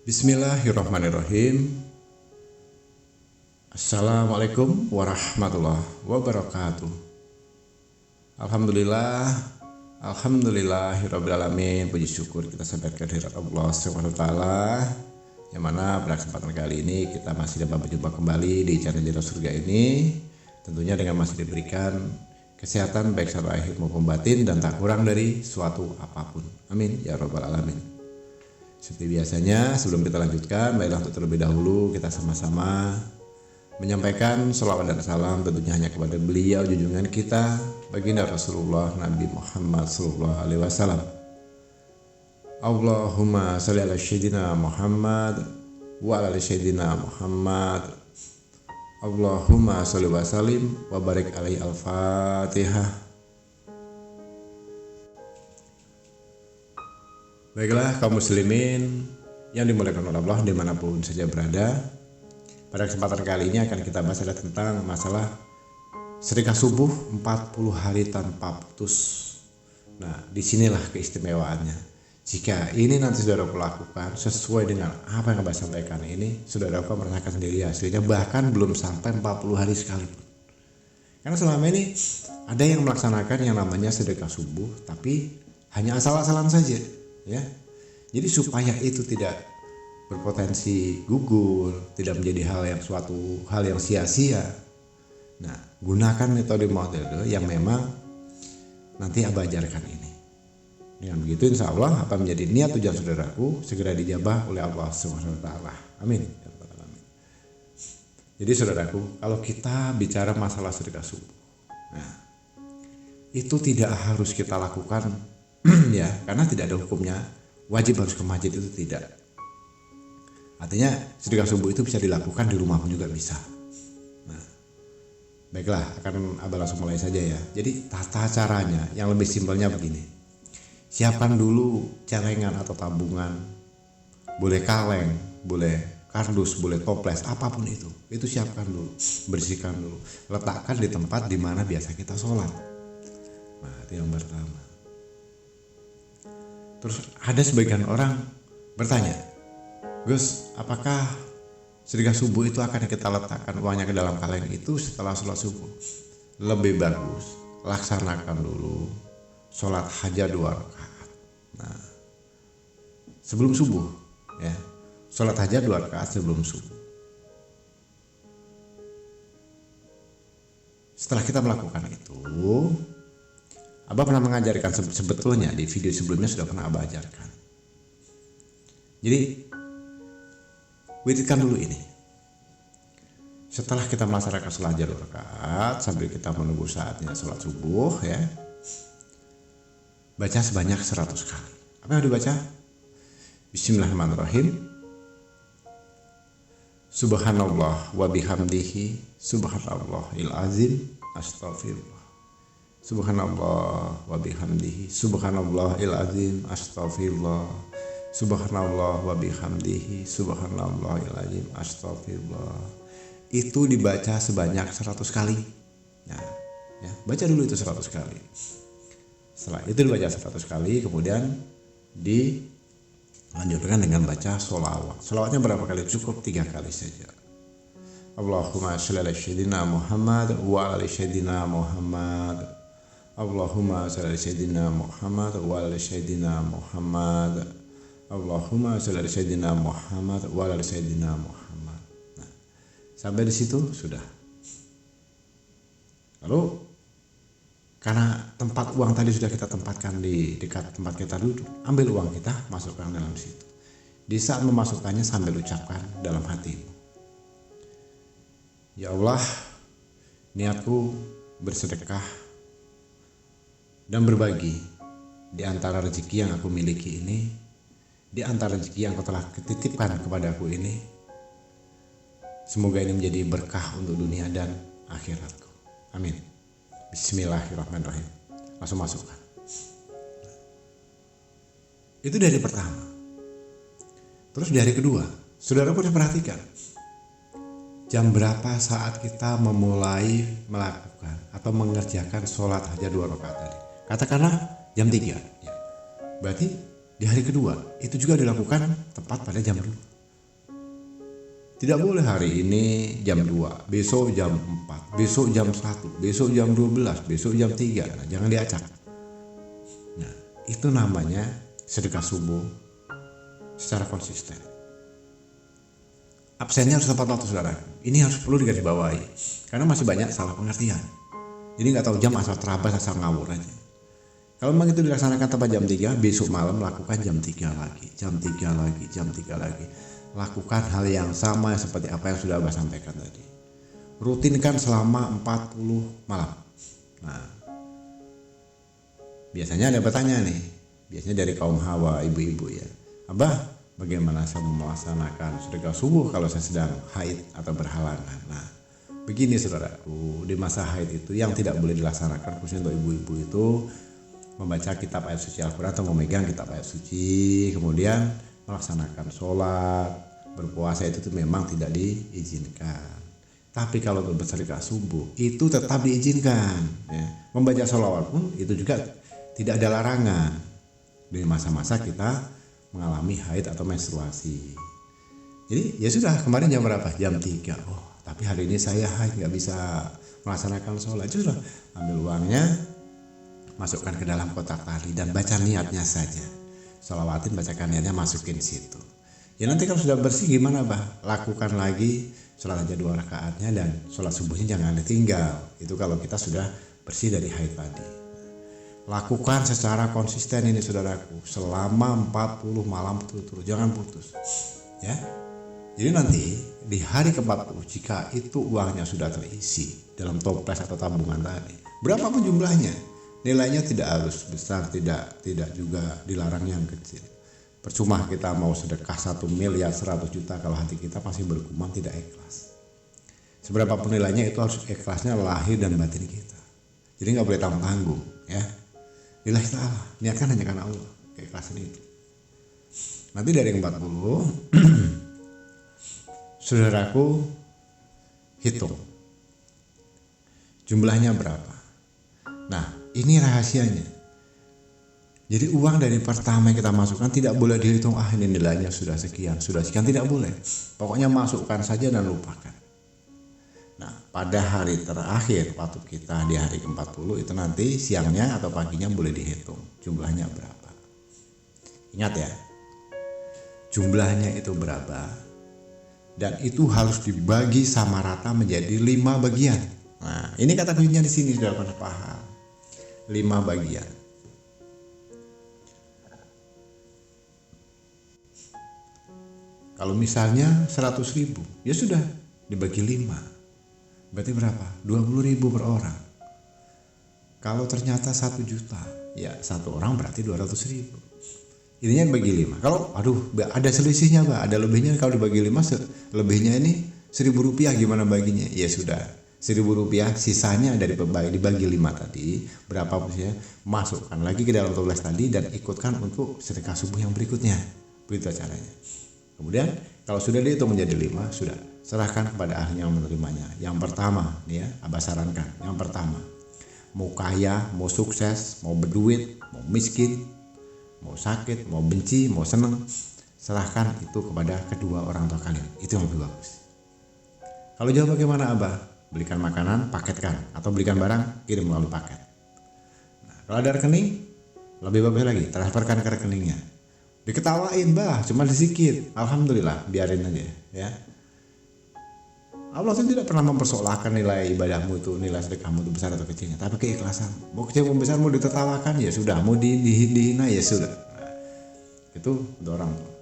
Bismillahirrahmanirrahim. Assalamualaikum warahmatullahi wabarakatuh. Alhamdulillah, alhamdulillahirrabbilalamin. Puji syukur kita sampaikan kehadirat Allah Subhanahu wa taala. Yang mana pada kesempatan kali ini kita masih dapat berjumpa kembali di channel Jendela Surga ini. Tentunya dengan masih diberikan kesehatan baik secara lahir maupun batin dan tak kurang dari suatu apapun. Amin ya rabbal alamin. Seperti biasanya, sebelum kita lanjutkan, baiklah untuk terlebih dahulu kita sama-sama menyampaikan sholawat dan salam tentunya hanya kepada beliau junjungan kita, baginda Rasulullah Nabi Muhammad sallallahu alaihi wasallam. Allahumma shalli ala sayyidina Muhammad wa ala sayyidina Muhammad. Allahumma shalli wa sallim wa barik alaihi. Al-Fatihah. Baiklah kaum muslimin yang dimuliakan oleh Allah dimanapun saja berada. Pada kesempatan kali ini akan kita bahas adalah tentang masalah sedekah subuh 40 hari tanpa putus. Nah, disinilah keistimewaannya. Jika ini nanti saudara lakukan sesuai dengan apa yang Abah sampaikan ini, saudara merasakan sendiri hasilnya, bahkan belum sampai 40 hari sekalipun. Karena selama ini ada yang melaksanakan yang namanya sedekah subuh tapi hanya asal-asalan saja. Ya, jadi supaya itu tidak berpotensi gugur, tidak menjadi suatu hal yang sia-sia. Nah, gunakan metode yang memang nanti Abah ajarkan ini. Dengan begitu insya Allah apa menjadi niat tujuan saudaraku segera dijabah oleh Allah Subhanahu wa taala. Amin. Jadi saudaraku, kalau kita bicara masalah sedekah subuh, nah, itu tidak harus kita lakukan ya, karena tidak ada hukumnya wajib harus ke masjid, itu tidak. Artinya sedekah subuh itu bisa dilakukan di rumah pun juga bisa. Nah, baiklah, akan Abah langsung mulai saja ya. Jadi tata caranya yang lebih simpelnya begini. Siapkan dulu celengan atau tabungan, boleh kaleng, boleh kardus, boleh toples, apapun itu siapkan dulu, bersihkan dulu, letakkan di tempat di mana biasa kita sholat. Nah, itu yang pertama. Terus ada sebagian orang bertanya, Gus, apakah sedekah subuh itu akan kita letakkan uangnya ke dalam kaleng itu setelah sholat subuh? Lebih bagus, laksanakan dulu sholat hajat 2 rakaat. Nah, sebelum subuh, ya, sholat hajat 2 rakaat sebelum subuh. Setelah kita melakukan itu, Abah pernah mengajarkan sebetulnya di video sebelumnya sudah pernah Abah ajarkan. Jadi wiridkan dulu ini. Setelah kita melaksanakan sholat hajat 2 rakaat sambil kita menunggu saatnya sholat subuh, ya, baca sebanyak 100 kali. Apa yang dibaca? Bismillahirrahmanirrahim. Subhanallah wa bihamdihi subhanallahil azim astaghfirullah. Subhanallah wa bihamdihi subhanallahil azim astaghfirullah. Subhanallah wa bihamdihi subhanallahil azim astaghfirullah. Itu dibaca sebanyak 100 kali. Nah, ya, baca dulu itu 100 kali. Setelah itu dibaca 100 kali, kemudian dilanjutkan dengan baca sholawat. Sholawatnya berapa kali? Cukup 3 kali saja. Allahumma sholli ala sayyidina Muhammad wa ala sayyidina Muhammad. Allahumma sholli ala sayyidina Muhammad wa ala sayyidina Muhammad. Allahumma sholli ala sayyidina Muhammad wa ala sayyidina Muhammad. Nah, sampai di situ sudah. Lalu karena tempat uang tadi sudah kita tempatkan di dekat tempat kita duduk, ambil uang kita, masukkan dalam situ. Di saat memasukkannya sambil ucapkan dalam hatimu, ya Allah, niatku bersedekah dan berbagi di antara rezeki yang aku miliki ini, di antara rezeki yang kau telah titipkan kepadaku ini. Semoga ini menjadi berkah untuk dunia dan akhiratku. Amin. Bismillahirrahmanirrahim. Langsung masukkan. Itu dari pertama. Terus dari kedua, saudara boleh perhatikan jam berapa saat kita memulai melakukan atau mengerjakan sholat hajat 2 rakaat tadi. Katakanlah jam 3. Ya. Berarti di hari kedua itu juga dilakukan tepat pada jam 2. Tidak boleh hari ini jam 2, besok jam 4, besok jam 1, besok jam 12, besok jam 3. Nah, jangan diacak. Nah, itu namanya sedekah subuh secara konsisten. Absennya harus tepat waktu, saudara. Ini harus perlu digarisbawahi karena masih banyak salah pengertian. Jadi nggak tahu jam, asal terabas, asal ngawur aja. Kalau memang itu dilaksanakan tepat jam 3, besok malam lakukan jam 3 lagi, jam 3 lagi, jam 3 lagi. Lakukan hal yang sama seperti apa yang sudah Abah sampaikan tadi. Rutinkan selama 40 malam. Nah, biasanya ada bertanya nih, biasanya dari kaum hawa, ibu-ibu ya. Abah, bagaimana saya melaksanakan sedekah subuh kalau saya sedang haid atau berhalangan? Nah, begini saudaraku, di masa haid itu yang tidak boleh dilaksanakan khususnya untuk ibu-ibu itu membaca kitab ayat suci Al-Quran atau memegang kitab ayat suci, kemudian melaksanakan sholat, berpuasa itu memang tidak diizinkan. Tapi kalau untuk bersedekah subuh itu tetap diizinkan. Ya. Membaca sholawat pun itu juga tidak ada larangan di masa-masa kita mengalami haid atau menstruasi. Jadi ya sudah, kemarin jam berapa? Jam 3. Oh, tapi hari ini saya haid, nggak bisa melaksanakan sholat. Itu sudah, ambil uangnya, masukkan ke dalam kotak tali dan baca niatnya saja. Sholawatin, bacakan niatnya, masukin situ. Ya nanti kalau sudah bersih gimana bah? Lakukan lagi, sholat aja 2 rakaatnya dan sholat subuhnya jangan ditinggal. Itu kalau kita sudah bersih dari haid tadi. Lakukan secara konsisten ini saudaraku, selama 40 malam berturut-turut, jangan putus. Ya. Jadi nanti di hari ke-40 jika itu uangnya sudah terisi dalam toples atau tabungan tadi, berapapun jumlahnya, nilainya tidak harus besar, tidak juga dilarang yang kecil. Percuma kita mau sedekah 1 miliar 100 juta kalau hati kita masih bergumam tidak ikhlas. Seberapapun nilainya itu harus ikhlasnya lahir dan batin kita. Jadi nggak boleh tanggung-tanggung ya. Lillahi ta'ala, niatkan hanya karena Allah, keikhlasan itu. Nanti dari 40 saudaraku hitung jumlahnya berapa. Nah, ini rahasianya. Jadi uang dari pertama yang kita masukkan tidak boleh dihitung, ini nilainya sudah sekian, tidak boleh. Pokoknya masukkan saja dan lupakan. Nah, pada hari terakhir waktu kita di hari ke-40 itu nanti siangnya atau paginya boleh dihitung jumlahnya berapa. Ingat ya, jumlahnya itu berapa dan itu harus dibagi sama rata menjadi 5 bagian. Nah, ini kata kuncinya di sini sudah paham. 5 bagian. Kalau misalnya 100.000, ya sudah dibagi 5. Berarti berapa? 20.000 per orang. Kalau ternyata 1 juta, ya 1 orang berarti 200.000. Intinya dibagi 5. Kalau ada selisihnya Pak, ada lebihnya, kalau dibagi 5 lebihnya ini 1.000 rupiah, gimana baginya? Ya sudah, 1.000 rupiah sisanya dari dibagi 5 tadi, berapa posisinya, masukkan lagi ke dalam toples tadi dan ikutkan untuk sedekah subuh yang berikutnya. Begitu caranya. Kemudian kalau sudah dihitung menjadi 5, sudah serahkan kepada ahli yang menerimanya. Yang pertama nih ya, Abah sarankan. Yang pertama, mau kaya, mau sukses, mau berduit, mau miskin, mau sakit, mau benci, mau seneng, serahkan itu kepada kedua orang tua kalian. Itu yang lebih bagus. Kalau jauh bagaimana Abah? Belikan makanan, paketkan, atau belikan barang, kirim melalui paket. Nah, kalau ada rekening, lebih bagus lagi, transferkan ke rekeningnya. Diketawain bah, cuma sedikit, alhamdulillah, biarin aja ya. Allah itu tidak pernah mempersoalkan nilai ibadahmu itu, nilai sedekahmu itu besar atau kecilnya, tapi keikhlasan. Mau kecil mau besar, mau ditertawakan ya sudah, mau dihina ya sudah. Nah, itu untuk orang tua.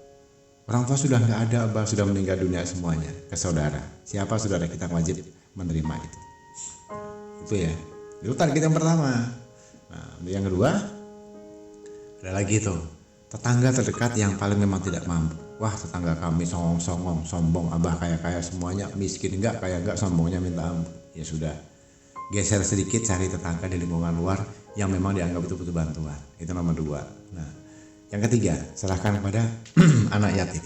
Orang tua sudah nggak ada, Abah sudah meninggal dunia semuanya. Ke saudara, siapa saudara kita wajib menerima itu. Itu ya, itu target yang pertama. Nah, yang kedua ada lagi tuh. Tetangga terdekat yang paling memang tidak mampu. Wah, tetangga kami songong, sombong, Abah kaya-kaya semuanya, miskin enggak, kaya enggak, sombongnya minta ampun. Ya sudah, geser sedikit, cari tetangga di lingkungan luar yang memang dianggap itu butuh bantuan. Itu nomor 2. Nah, yang ketiga, serahkan kepada anak yatim.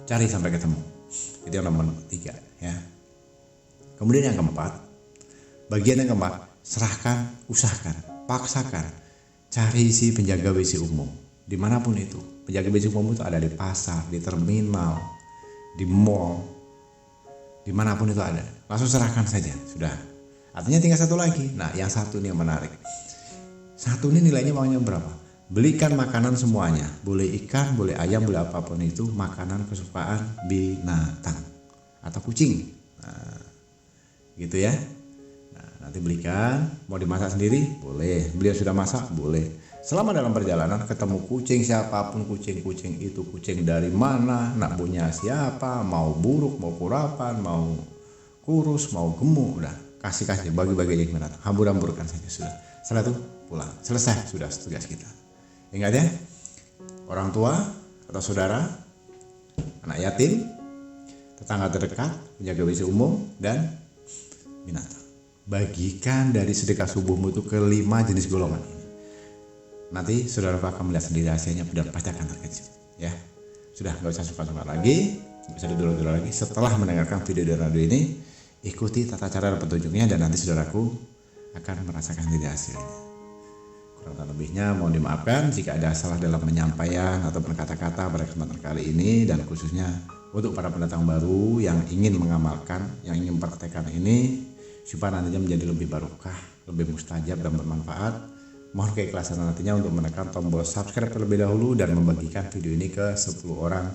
Cari sampai ketemu. Itu yang nomor 3 ya. Kemudian yang keempat, bagian yang keempat, serahkan, usahakan, paksakan, cari si penjaga WC umum. Dimanapun itu, penjaga WC umum itu ada di pasar, di terminal, di mall, dimanapun itu ada, langsung serahkan saja, sudah. Artinya tinggal satu lagi. Nah, yang satu ini yang menarik. Satu ini nilainya maunya berapa? Belikan makanan semuanya, boleh ikan, boleh ayam, boleh apapun itu, makanan kesukaan binatang atau kucing. Nah, gitu ya. Nah, nanti belikan, mau dimasak sendiri boleh, beliau sudah masak boleh. Selama dalam perjalanan ketemu kucing siapapun, kucing itu kucing dari mana, nak punya siapa, mau buruk, mau kurapan, mau kurus, mau gemuk, udah kasih bagi-bagi aja binatang, hambur-hamburkan saja sudah. Setelah itu pulang, selesai sudah tugas kita. Ingat ya, orang tua atau saudara, anak yatim, tetangga terdekat, penjaga WC umum, dan binatang. Bagikan dari sedekah subuhmu itu ke 5 jenis golongan ini. Nanti saudara akan melihat sendiri hasilnya dan pasti akan terkejut. Ya, sudah nggak usah suka-suka lagi, nggak usah dulu lagi. Setelah mendengarkan video dari radio ini, ikuti tata cara dan petunjuknya dan nanti saudaraku akan merasakan sendiri hasilnya. Kurang lebihnya mohon dimaafkan jika ada salah dalam penyampaian atau kata-kata pada kesempatan kali ini, dan khususnya untuk para pendatang baru yang ingin mengamalkan, yang ingin mempraktekkan ini supaya nantinya menjadi lebih barokah, lebih mustajab dan bermanfaat. Mohon keikhlasan nantinya untuk menekan tombol subscribe terlebih dahulu dan membagikan video ini ke 10 orang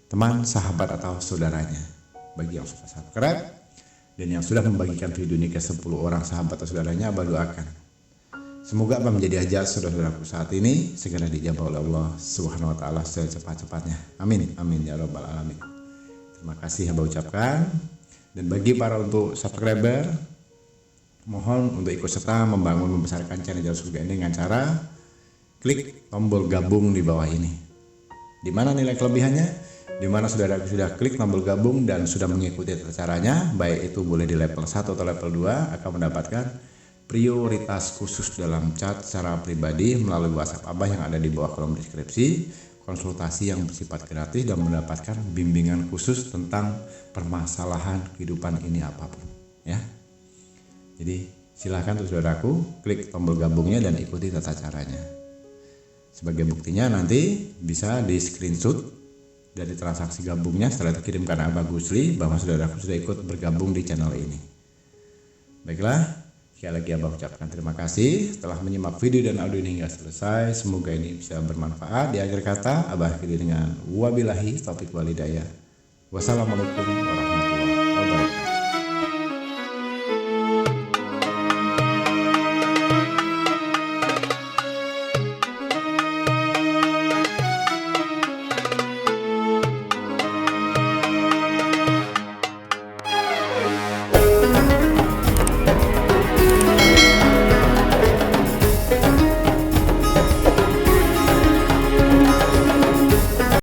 teman, sahabat atau saudaranya. Bagi yang sudah subscribe dan yang sudah membagikan video ini ke 10 orang sahabat atau saudaranya, abah doakan semoga apa menjadi hajat saudara-saudaraku saat ini segera dijabah oleh Allah Subhanahu wa taala secepat-cepatnya. Amin amin ya rabbal alamin. Terima kasih abah ucapkan. Dan bagi para untuk subscriber, mohon untuk ikut serta membangun membesarkan channel Jalur Surga ini dengan cara klik tombol gabung di bawah ini. Di mana nilai kelebihannya? Di mana saudara sudah klik tombol gabung dan sudah mengikuti tata caranya, baik itu boleh di level 1 atau level 2, akan mendapatkan prioritas khusus dalam chat secara pribadi melalui WhatsApp Abah yang ada di bawah kolom deskripsi, konsultasi yang bersifat gratis dan mendapatkan bimbingan khusus tentang permasalahan kehidupan ini apapun, ya. Jadi silahkan untuk saudaraku klik tombol gabungnya dan ikuti tata caranya. Sebagai buktinya nanti bisa di screenshot dari transaksi gabungnya, setelah itu kirimkan Abah Gusli bahwa saudaraku sudah ikut bergabung di channel ini. Baiklah, sekali lagi Abah ucapkan terima kasih telah menyimak video dan audio ini hingga selesai. Semoga ini bisa bermanfaat. Di akhir kata Abah akhiri dengan wabillahi taufiq wal hidayah. Wassalamualaikum warahmatullahi wabarakatuh.